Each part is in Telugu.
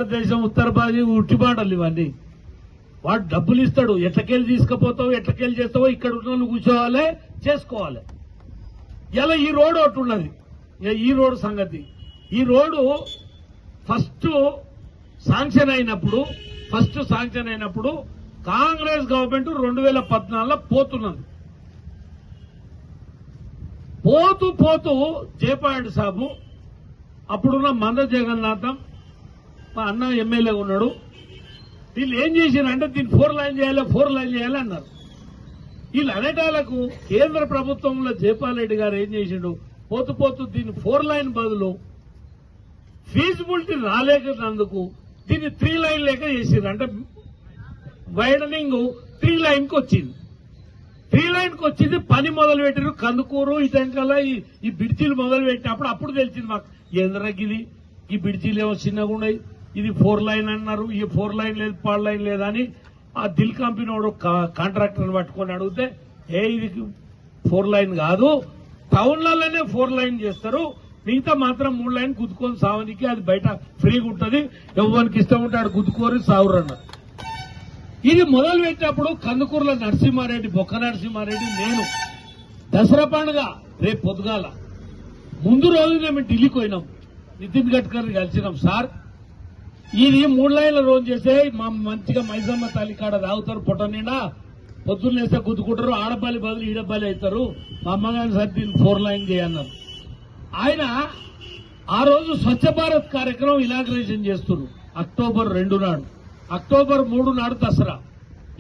భారతదేశం ఉత్తర భారత ఉట్టిబాటలు ఇవన్నీ. వాడు డబ్బులు ఇస్తాడు, ఎట్లకెళ్ళి తీసుకుపోతావు, ఎట్లకెళ్ళి చేస్తావో ఇక్కడ ఉన్న కూర్చోవాలి, చేసుకోవాలి. ఇలా ఈ రోడ్డు ఒకటి ఉన్నది. ఈ రోడ్డు సంగతి, ఈ రోడ్డు ఫస్ట్ శాంక్షన్ అయినప్పుడు కాంగ్రెస్ గవర్నమెంట్ 2014లో పోతున్నది. పోతూ జయపాడ్ సాబు అప్పుడున్న మంద జగన్నాథం మా అన్న ఎమ్మెల్యే ఉన్నాడు. వీళ్ళు ఏం చేశారంటే దీన్ని 4 లైన్ చేయాలి అన్నారు. వీళ్ళు అనేటాలకు కేంద్ర ప్రభుత్వంలో జయపాల్ రెడ్డి గారు ఏం చేసిండు, పోతూ దీన్ని 4 లైన్ బదులు ఫీజిబిలిటీ రాలేకనందుకు దీన్ని 3 లైన్ లేక చేసిండ్రు. అంటే వైడనింగ్ 3 లైన్కి వచ్చింది. 3 లైన్కి వచ్చింది. పని మొదలు పెట్టారు. కందుకూరు ఇటంకల్లా ఈ బ్రిడ్జీలు మొదలు పెట్టినప్పుడు అప్పుడు తెలిసింది మాకు, ఏంద్రగిది ఈ బ్రిడ్జీలు ఏమో చిన్నగా ఉన్నాయి, ఇది 4 లైన్ అన్నారు, ఈ 4 లైన్ లేదు 5 లైన్ లేదని ఆ దిల్ కంపెనీ వాడు కాంట్రాక్టర్ పట్టుకొని అడిగితే, ఇది 4 లైన్ కాదు, టౌన్లలోనే 4 లైన్ చేస్తారు, మిగతా మాత్రం 3 లైన్ గుద్దుకొని సావనికి అది బయట ఫ్రీగా ఉంటుంది, ఎవరికి ఇష్టం ఉంటే ఆడు గుద్దుకోరు సావురు అన్నారు. ఇది మొదలు పెట్టినప్పుడు కందుకూరులో నరసింహారెడ్డి, బొక్క నరసింహారెడ్డి, నేను దసరా పండుగ రేపు పొద్దుగాల ముందు రోజు మేము ఢిల్లీకి పోయినాం. నితిన్ గడ్కరీ కలిసినాం. సార్ ఇది 3 లైన్ల రోజు చేస్తే మా మంచిగా మైసమ్మ తల్లి కాడ తాగుతారు, పొట్ట నిండా పొద్దున్నేస్తే గుద్దుకుంటారు, ఆడపల్లి బదులు ఈడపల్లి అవుతారు, మా అమ్మగారిని సరి దీన్ని 4 లైన్ చేయన్నారు. ఆయన ఆ రోజు స్వచ్ఛ భారత్ కార్యక్రమం ఇనాగ్రేషన్ చేస్తున్నారు అక్టోబర్ 2 నాడు. అక్టోబర్ 3 నాడు దసరా.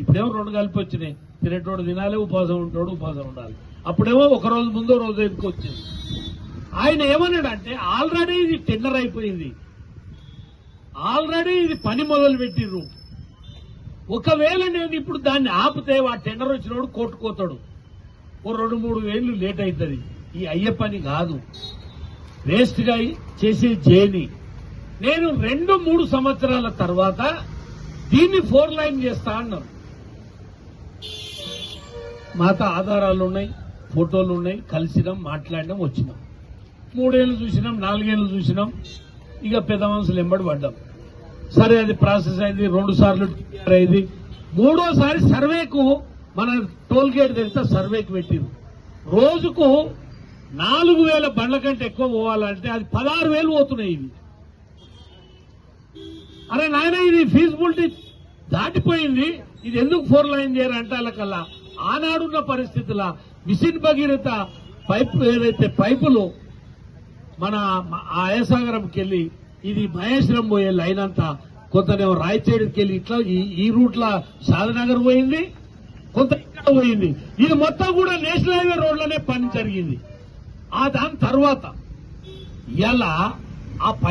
ఇప్పుడేమో 2 కలిపి వచ్చినాయి. తినేటోడు తినాలి, ఉపవాసం ఉంటాడు, ఉపవాసం ఉండాలి. అప్పుడేమో ఒక రోజు ముందో రోజు ఎందుకు వచ్చింది. ఆయన ఏమన్నాడంటే, ఆల్రెడీ ఇది టెండర్ అయిపోయింది, ఆల్రెడీ ఇది పని మొదలు పెట్టిర్రు, ఒకవేళ నేను ఇప్పుడు దాన్ని ఆపితే ఆ టెండర్ వచ్చినోడు కొట్టుకోతాడు, ఓ 2-3 వేలు లేట్ అవుతుంది, ఈ అయ్యే పని కాదు, వేస్ట్ గా చేసే జేని. నేను 2-3 సంవత్సరాల తర్వాత దీన్ని 4 లైన్ చేస్తా అన్నాను. మాతో ఆధారాలు ఉన్నాయి, ఫోటోలు ఉన్నాయి, కలిసినాం, మాట్లాడినాం, వచ్చినాం. 3 ఏళ్లు చూసినాం, 4 ఏళ్లు చూసినాం. ఇక పెద్ద మనుషులు ఎంబడి పడ్డాం. సరే అది ప్రాసెస్ అయింది, 2 సార్లు అయింది. 3వ సారి సర్వేకు మన టోల్ గేట్ తెరిస్తే సర్వేకి పెట్టింది. రోజుకు 4,000 బండ్ల కంటే ఎక్కువ పోవాలంటే అది 16,000 పోతున్నాయి. ఇవి అరే నాయన, ఇది ఫీజిబిలిటీ దాటిపోయింది, ఇది ఎందుకు 4 లైన్ చేయాలంటే వాళ్ళకల్లా ఆనాడున్న పరిస్థితుల మిషన్ భగీరథ పైపు ఏదైతే పైపులు మన ఆయసాగరంకి వెళ్లి ఇది మహేశ్వరం పోయే లైన్ అంతా కొంతనేమో రాయచేడుకి వెళ్ళి ఇట్లా ఈ రూట్ల షాదనగర్ పోయింది, కొంత ఇక్కడ పోయింది. ఇది మొత్తం కూడా నేషనల్ హైవే రోడ్లోనే పని జరిగింది. దాని తర్వాత ఇలా ఆ